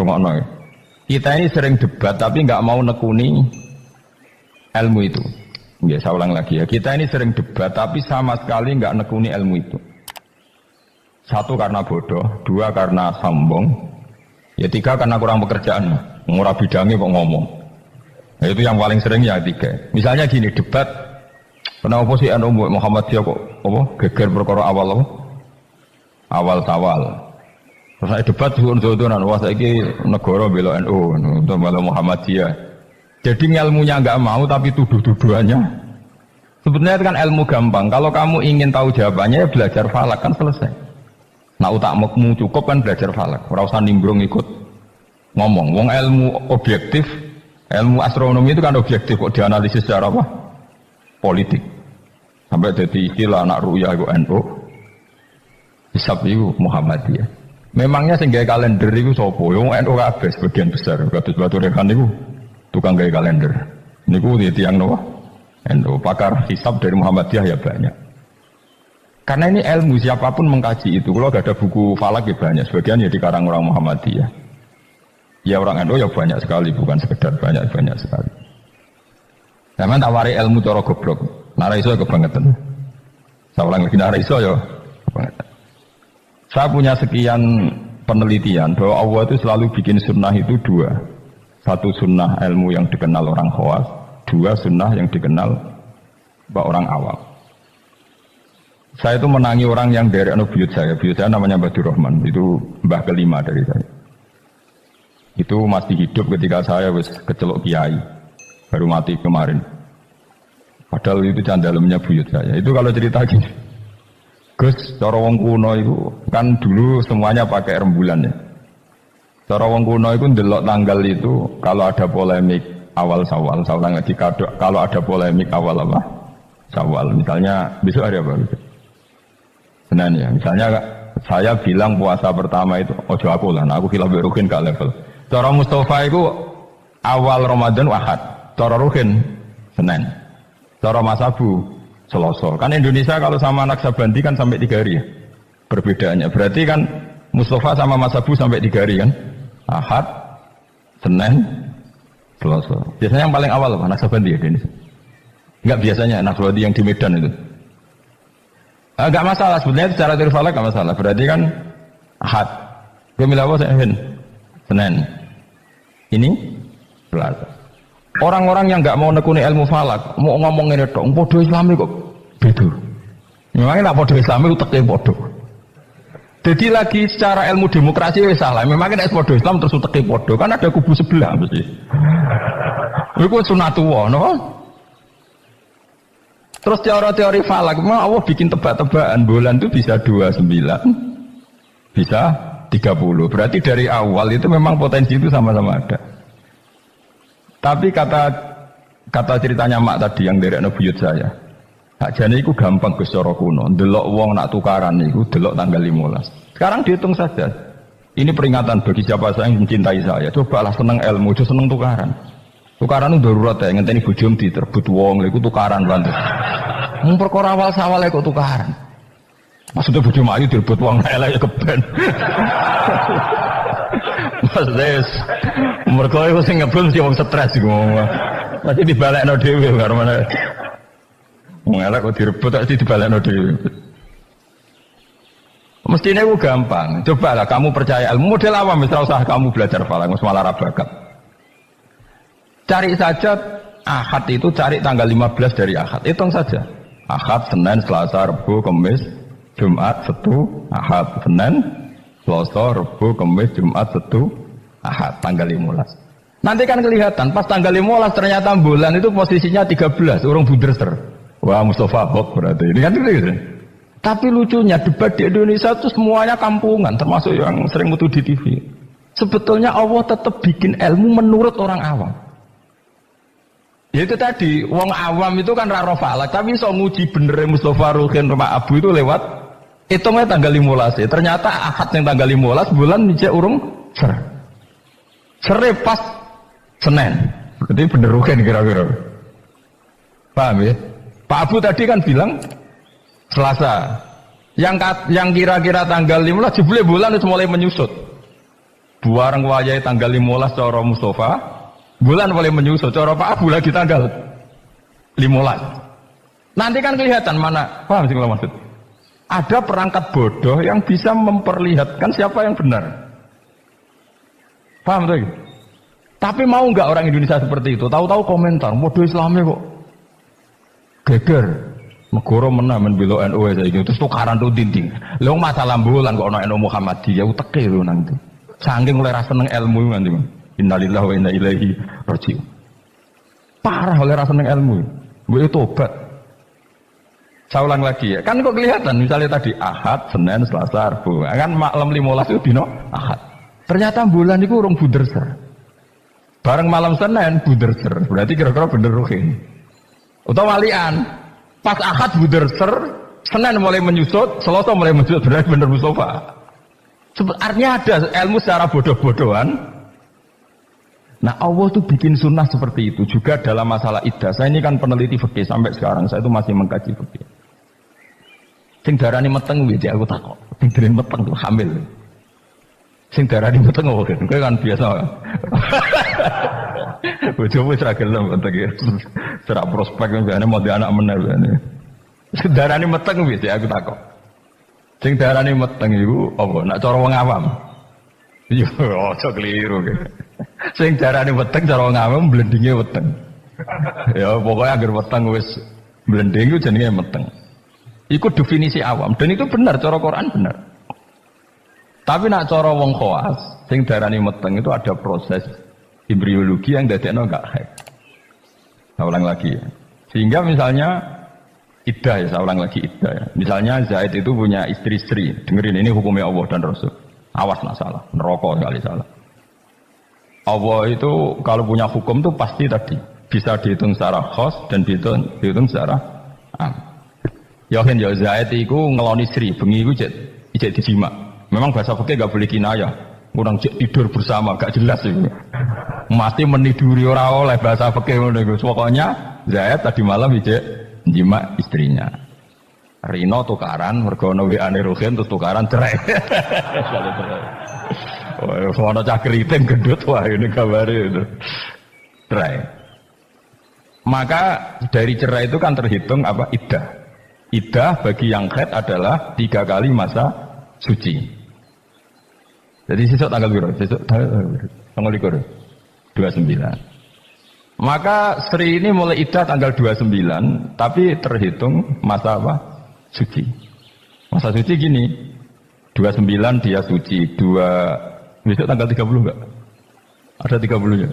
Rungokno. Kita ini sering debat tapi nggak mau nekuni ilmu itu. Ya, saya ulang lagi ya. Kita ini sering debat tapi sama sekali nggak nekuni ilmu itu. Satu karena bodoh, dua karena sombong, ya tiga karena kurang pekerjaan. Murah bidangnya kok ngomong. Nah, itu yang paling sering ya tiga. Misalnya gini debat, kenapa sih Muhammadiyah kok geger perkara awal apa? Awal tawal. Terus saya debat suun-suunan, wah saiki negara bela NU, untuk bela Muhammadiyah. Jadi ilmunya nggak mau tapi tuduh-tuduhannya. Sebenarnya kan ilmu gampang. Kalau kamu ingin tahu jawabannya ya belajar falak kan selesai. Nah utakmu cukup kan belajar falak. Ora usah nimbrung ikut ngomong. Wong ilmu objektif, ilmu astronomi itu kan objektif kok dianalisis secara apa? Politik. Sampai jadi istilah anak ruyah itu NU. Hisab itu Muhammadiyah. Memangnya sing gawe kalender itu sapa? Wong NU kabeh sebagian besar. Kados Batu Rekan niku tukang gawe kalender. Niku tiyang napa? NU. Pakar hisab dari Muhammadiyah ya banyak. Karena ini ilmu siapapun mengkaji itu. Kalau gak ada buku falak ya banyak. Sebagian ya dikarang orang Muhammadiyah. Ya orang NU ya banyak sekali, bukan sekedar banyak sekali. Zaman tawari ilmu cara goblok. Nara iso kebangetan. Saya ulang lagi nara iso ya kebangetan. Saya punya sekian penelitian bahwa Allah itu selalu bikin sunnah itu dua. Satu sunnah ilmu yang dikenal orang khawas, dua sunnah yang dikenal orang awam. Saya itu menangi orang yang dari buyut saya namanya Badur Rahman, itu mbah kelima dari saya. Itu masih hidup ketika saya wis kecelok kiai, baru mati kemarin. Padahal itu candalemnya buyut saya. Itu kalau cerita gini, Gus, cara wong kuno itu kan dulu semuanya pakai rembulan ya. Cara wong kuno itu ndelok tanggal itu kalau ada polemik awal Syawal, kalau ada polemik awal apa? Syawal. Misalnya besok hari apa? Senin ya. Misalnya saya bilang puasa pertama itu ojo aku lah, nah aku khilaf rukin gak level. Cara Mustafa itu awal Ramadan Ahad, cara Ruhin Senin. Cara Mas Abu Selasa. Kan Indonesia kalau sama Naksabandi kan sampai 3 hari ya. Perbedaannya. Berarti kan Mustafa sama Mas Abu sampai 3 hari kan. Ahad, Senin, Selasa. Biasanya yang paling awal apa? Naksabandi ya Indonesia. Enggak biasanya Naksabandi yang di Medan itu. Enggak masalah sebenarnya secara teori falak enggak masalah. Berarti kan Ahad. Kemilah apa saya Senin. Ini Selasa. Orang-orang yang enggak mau nekuni ilmu falak, mau ngomong ini dong, podo Islami kok beda. Memangnya nak podo Islami uteknya podo. Jadi lagi secara ilmu demokrasi ya salah. Memangnya nak podo Islam terus uteknya podo, kan ada kubu sebelah mesti. Itu sunatullah, no? Terus teori falak, memang Allah bikin tebak-tebakan bulan itu bisa 29, bisa 30. Berarti dari awal itu memang potensi itu sama-sama ada. Tapi kata ceritanya mak tadi yang dari buyut saya, hak jane iku gampang Gus cara kuno. Delok wong nak tukaran niku delok tanggal 15. Sekarang dihitung saja. Ini peringatan bagi siapa saya yang mencintai saya. Cobalah seneng ilmu, aja seneng tukaran. Tukaran itu darurat ya, ngenteni bojom diterbut wong, iku tukaran bantu. Wong perkara awal sawale kok tukaran. Maksudnya bojom ayu direbut wong elek ya keben. Mas Des, mergo iku sing ngebul mesti wong stres iku. Mesti dibalekno dhewe karo mana. Wong elek kok direbut mesti dibalekno dhewe. Mestinya itu gampang. Cobalah kamu percaya ilmu model awam, misal usah kamu belajar falak, malah rabakat. Cari saja Ahad itu cari tanggal 15 dari Ahad. Hitung saja. Ahad, Senin, Selasa, Rabu, Kamis, Jumat, Sabtu, Ahad, Senin, Selasa, Rabu, Kamis, Jumat, Sabtu, Ahad, tanggal 15. Nanti kan kelihatan, pas tanggal 15 ternyata bulan itu posisinya 13, orang buderser. Wah, Mustafa Bob berarti. Ini kan gitu. Tapi lucunya debat di Indonesia itu semuanya kampungan, termasuk yang sering mutu di TV. Sebetulnya Allah tetap bikin ilmu menurut orang awam. Ya itu tadi, wong awam itu kan raro falak, tapi so nguji bener Mustafa Ruhin Rumah Abu itu lewat hitungnya tanggal 15 ya. Ternyata Ahad yang tanggal 15 bulan dijak urung sere pas Senin. Berarti bener Ruhin kira-kira. Paham ya? Pak Abu tadi kan bilang Selasa. Yang kira-kira tanggal 15 jebule bulan itu mulai menyusut. Buareng wayahe tanggal 15 cara Mustafa, bulan boleh menyusut cara Pak Abu lagi tanggal 15. Nanti kan kelihatan mana, paham sih kalau maksud? Ada perangkat bodoh yang bisa memperlihatkan siapa yang benar. Paham tuh? Tapi mau nggak orang Indonesia seperti itu? Tahu-tahu komentar, bodoh Islamnya kok geger. Negara menang membela NU aja gitu. Terus tukaran tuh dinding. Lo masalah bulan kok ono NU Muhammadiyah uteke lo nanti. Saking mulai rasa seneng ilmu nanti. Innalillahi wa inna ilaihi raji'un. Parah oleh rasa seneng ilmu. Gue tobat. Saya ulang lagi ya. Kan kok kelihatan misalnya tadi Ahad, Senin, Selasa, Rabu. Kan malam 15 itu dino Ahad. Ternyata bulan itu urung buderser. Bareng malam Senin buderser. Berarti kira-kira bener ruhin. Utawa walian. Pas Ahad buderser, Senin mulai menyusut, Selasa mulai menyusut, berarti bener Mustafa. Artinya ada ilmu secara bodoh-bodohan. Nah Allah tuh bikin sunnah seperti itu juga dalam masalah iddah. Saya ini kan peneliti fikih sampai sekarang, saya itu masih mengkaji fikih. Sing darani meteng wis aku takok. Sing darani meteng tuh hamil. Sing darani meteng kok kan biasa. Bojomu wis ra gelem iki. Serak prospek jane mau di anak meneh jane. Sing darani meteng wis aku takok. Sing darani meteng iku apa? Nak cara wong awam. Yo aja keliru. Sing darani meteng cara wong awam blendinge weteng. Ya pokoknya agar weteng wis blending iku jenenge meteng. Iku definisi awam dan itu benar cara Quran benar. Tapi nak cara wong khawas sing darani meteng itu ada proses embriologi yang dadekno enggak haid. Saya ulang lagi ya. Sehingga misalnya iddah ya, saya ulang lagi iddah ya. Misalnya Zaid itu punya istri-istri. Dengerin ini hukumnya Allah dan Rasul. Awas nak salah, neraka sekali salah. Allah itu kalau punya hukum itu pasti tadi bisa dihitung secara khos dan dihitung secara am. Yakin ya Zaid itu ngeloni istri, bengi itu ijek dijima. Memang bahasa fikih enggak boleh kinayah. Kurang tidur bersama, gak jelas itu. Mati meniduri orang oleh bahasa fikih ngono iku. Pokoknya Zaid tadi malam ijek jima istrinya. Rino tukaran, mergo ono WA-ne Ruhin terus tukaran cerai. Oh, ono cah keriting gendut wah ini kabare itu. Cerai. Maka dari cerai itu kan terhitung apa? Iddah. Iddah bagi yang haid adalah 3 kali masa suci. Jadi sesuk tanggal berapa? Sesuk tanggal 29. Maka Sri ini mulai iddah tanggal 29, tapi terhitung masa apa? Suci. Masa suci gini, 29 dia suci, besok tanggal 30 enggak? Ada 30-nya.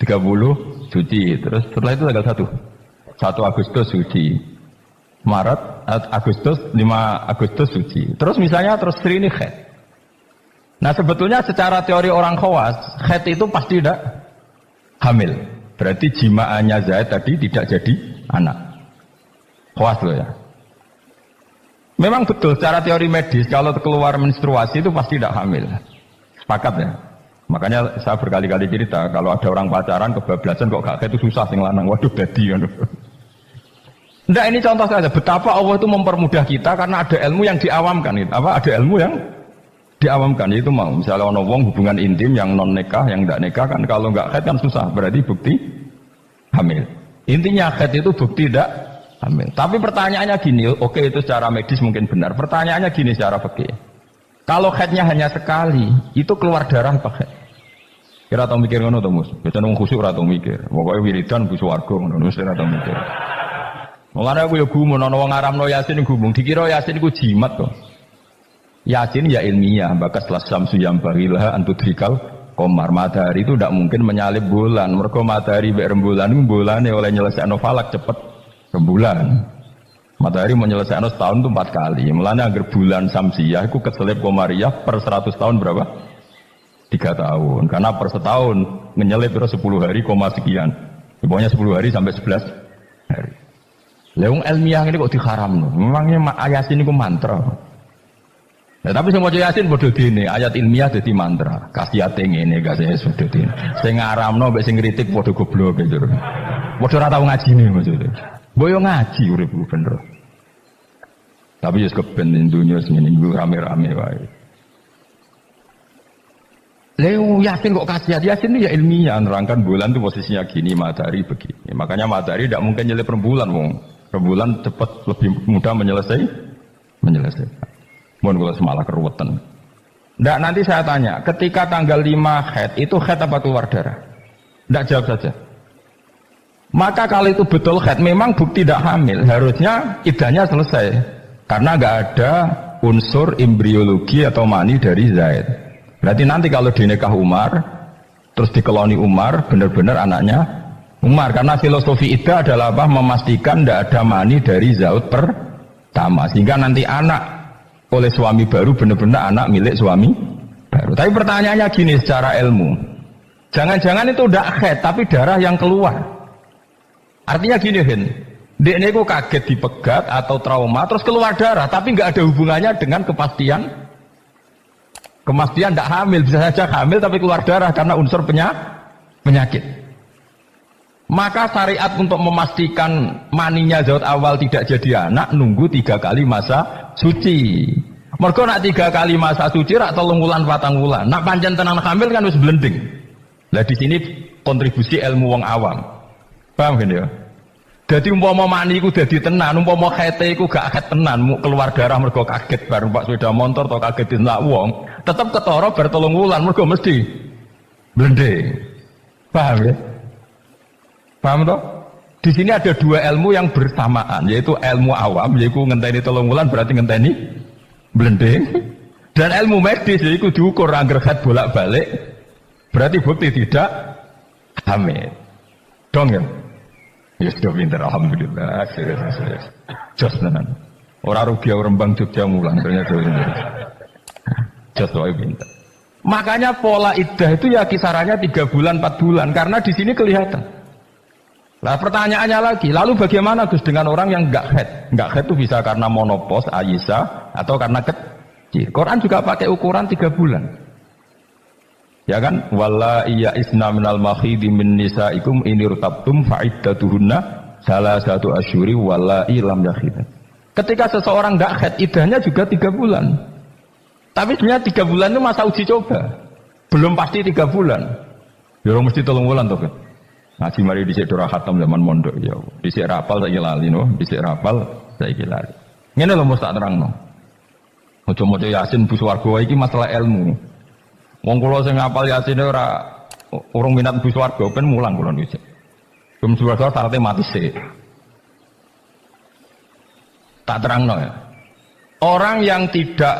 30 suci, terus setelah itu tanggal 1 Agustus suci. Maret, Agustus, 5 Agustus suci. Terus misalnya terus Sri ini haid. Nah sebetulnya secara teori orang khawas, haid itu pasti tidak hamil. Berarti jimaannya Zaid tadi tidak jadi anak. Khawas loh ya. Memang betul secara teori medis kalau keluar menstruasi itu pasti tidak hamil. Sepakat ya. Makanya saya berkali-kali cerita kalau ada orang pacaran kebablasan kok gak haid itu susah sing lanang. Waduh dadi. Enggak, ini contoh saja betapa Allah itu mempermudah kita karena ada ilmu yang diawamkan itu. Ada ilmu yang diawamkan itu mau misalnya ono wong hubungan intim yang non nikah yang tidak nikah kan kalau nggak haid kan susah berarti bukti hamil. Intinya haid itu bukti tidak hamil. Tapi pertanyaannya gini, oke itu secara medis mungkin benar. Pertanyaannya gini secara fikih. Kalau haidnya hanya sekali, itu keluar darah apa haid? Kira tau mikir ngono to, Mus? Biasane wong khusuk ora tau mikir. Pokoke wiridan bu swarga ngono wis ora tau mikir. Mulane aku ya gumun ana wong ngaramno Yasin gumung dikira Yasin iku jimat kok. Yasin ya ilmiah, bakas lasamsu yang bagilah antudrikal komar matahari itu tidak mungkin menyalip bulan. Mereka matahari berembulan itu bulannya oleh nyelesaikan falak cepet rembulan. Matahari menyelesaikan setahun itu 4 kali. Mulanya agar bulan samsiah itu keselip komariah per 100 tahun berapa? 3 tahun. Karena per setahun menyelip terus 10 hari koma sekian. Pokoknya 10 hari sampai 11 hari. Leung ilmiah ini kok diharam. Memangnya Yasin itu mantra. Ya, tapi semua Yasin bodoh dini, ayat ilmiah jadi mantra. Kasihate ngene, kasih bodoh dini. Sing ngaramno mbek sing kritik bodoh goblok gitu. Bodoh ora tau ngajine maksudnya. Boyo ngaji urip bener. Tapi ya keben dunya sing ngene rame-rame wae. Leo Yasin kok kasihan? Yasin itu ya ilmiah nerangkan bulan itu posisinya gini, matahari begini. Makanya matahari tidak mungkin nyelip rembulan, rembulan cepat lebih mudah menyelesaikan. Mohon kalau semalah keruwetan. Nggak, nanti saya tanya, ketika tanggal 5 haid, itu haid apa keluar darah? Nggak, jawab saja. Maka kalau itu betul haid, memang bukti tidak hamil, harusnya iddahnya selesai. Karena nggak ada unsur embriologi atau mani dari Zaid. Berarti nanti kalau dinikah Umar, terus dikeloni Umar, benar-benar anaknya Umar. Karena filosofi iddah adalah apa? Memastikan tidak ada mani dari Zaid pertama. Sehingga nanti anak oleh suami baru benar-benar anak milik suami baru. Tapi pertanyaannya gini secara ilmu, jangan-jangan itu tidak haid tapi darah yang keluar. Artinya gini Hen, dia ini kok kaget dipegat atau trauma terus keluar darah tapi nggak ada hubungannya dengan kepastian tidak hamil. Bisa saja hamil tapi keluar darah karena unsur penyakit. Maka syariat untuk memastikan maninya zat awal tidak jadi anak nunggu 3 kali masa suci. Mergo nak 3 kali masa suci rak 3 wulan 4 wulan. Nak pancen tenan hamil kan wis blending. Lah di sini kontribusi ilmu wong awam. Paham kan ya? Jadi umpama mani iku dadi tenan, umpama khete iku gak khet tenan, keluar darah mergo kaget bar numpak sepeda motor atau kaget diselak wong, tetep ketara bar 3 wulan mergo mesti blending. Paham ya? Paham toh? Di sini ada 2 ilmu yang bersamaan, yaitu ilmu awam, yaitu ngenteni 3 wulan berarti ngenteni blending, dan ilmu medis yaitu diukur angger khat bolak-balik, berarti bukti tidak hamil. Dong ya? Ya sudah pinter, alhamdulillah. Serius. Jos tenan. Ora rugi Rembang Jogja mulang ternyata. Jos wae pinter. Makanya pola iddah itu ya kisarannya 3 bulan 4 bulan karena di sini kelihatan. Nah pertanyaannya lagi, lalu bagaimana Gus dengan orang yang enggak haid? Enggak haid itu bisa karena monopos, Aisyah, atau karena kecil. Quran juga pakai ukuran 3 bulan. Ya kan? Walla iya isna minal makhidi min nisaikum in irtabtum fa'iddatuhunna salasatu asyuri walla lam yakhid. Ketika seseorang enggak haid, iddahnya juga 3 bulan. Tapi sebenarnya 3 bulan itu masa uji coba. Belum pasti 3 bulan. Ya mesti 3 bulan toh kan. Ngaji mari dhisik dora khatam zaman mondok ya. Dhisik rapal saiki lali no, dhisik rapal saiki lali. Ngene lho mesti tak terangno. Maca-maca Yasin bu swarga iki masalah ilmu. Wong kula sing ngapal Yasin ora urung minat bu swarga ben mulang kula dhisik. Bu swarga syaratnya mati sik. Tak terangno ya. Orang yang tidak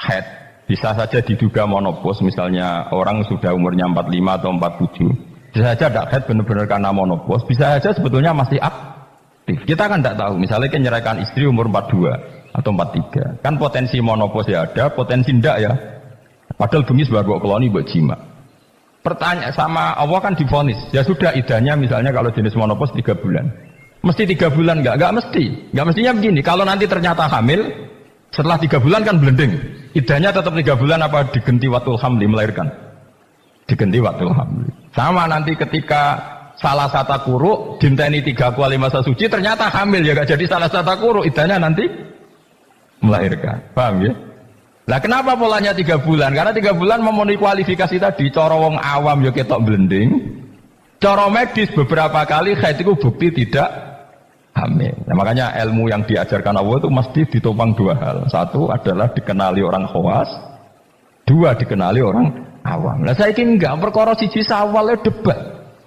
haid bisa saja diduga monopos, misalnya orang sudah umurnya 45 atau 47. Bisa saja tidak haid benar-benar karena monopos, bisa saja sebetulnya masih aktif. Kita kan tidak tahu, misalnya kan nyerahkan istri umur 42 atau 43. Kan potensi monopos ya ada, potensi tidak ya. Padahal bengi sebagai koloni buat jima. Pertanyaan sama Allah kan divonis, ya sudah idahnya misalnya kalau jenis monopos 3 bulan. Mesti 3 bulan enggak? Enggak mesti. Enggak mestinya begini, kalau nanti ternyata hamil, setelah 3 bulan kan blending. Idahnya tetap 3 bulan apa digenti watul hamli melahirkan? Digenti watul hamli. Sama nanti ketika salah satu kuruk dinteni 3 kali masa suci ternyata hamil ya gak jadi salah satu kuruk, idahnya nanti melahirkan. Paham ya? Lah kenapa polanya 3 bulan? Karena 3 bulan memenuhi kualifikasi tadi. Cara wong awam ya ketok blending. Cara medis beberapa kali haid itu bukti tidak hamil. Nah, makanya ilmu yang diajarkan Allah itu mesti ditopang 2 hal. 1 adalah dikenali orang khawas, 2 dikenali orang awam. Lah saiki enggak perkara siji sawale debat.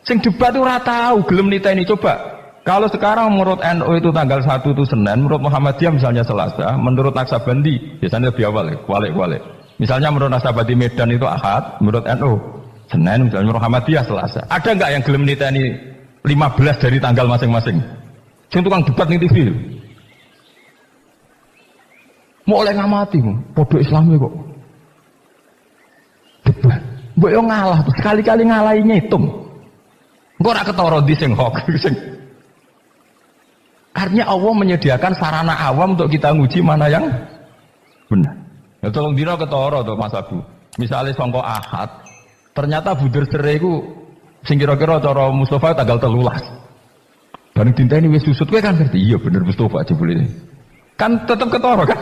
Sing debat itu ora tahu gelem niteni coba. Kalau sekarang menurut NU itu tanggal 1 itu Senin, menurut Muhammadiyah misalnya Selasa, menurut Naksabandi biasanya lebih awal ya, kualik. Misalnya menurut Naksabandi Medan itu Ahad, menurut NU Senin, misalnya menurut Muhammadiyah Selasa. Ada enggak yang gelem niteni 15 dari tanggal masing-masing? Sing tukang debat ning TV. Mau oleh ngamati, podo Islami kok. Debat. Mbok yo ngalah, sekali-kali ngalahi ngitung. Engko ora ketara ndi sing hok sing. Artinya Allah menyediakan sarana awam untuk kita nguji mana yang benar. Ya tolong dina ketara to Mas Abu. Misalnya sangka Ahad, ternyata budur sere iku sing kira-kira cara Mustafa tanggal 13. Bareng dinteni wis susut kowe kan ngerti. Iya bener Mustafa jebule. Kan tetap ketara kan?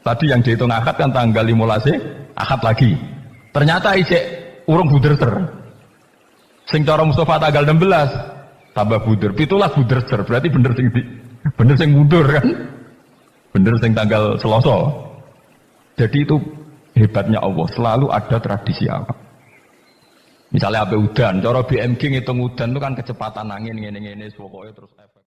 Tadi yang dihitung Ahad kan tanggal 15 Ahad lagi. Ternyata isik urung buder ser. Sing cara Mustafa tanggal 16 tambah buder, 17 buder ser. Berarti bener sing mundur kan? Bener sing tanggal Selasa. Jadi itu hebatnya Allah, selalu ada tradisi awal. Misalnya apa udan, cara BMG ngitung udan itu kan kecepatan angin ngene-ngene pokoknya terus efek.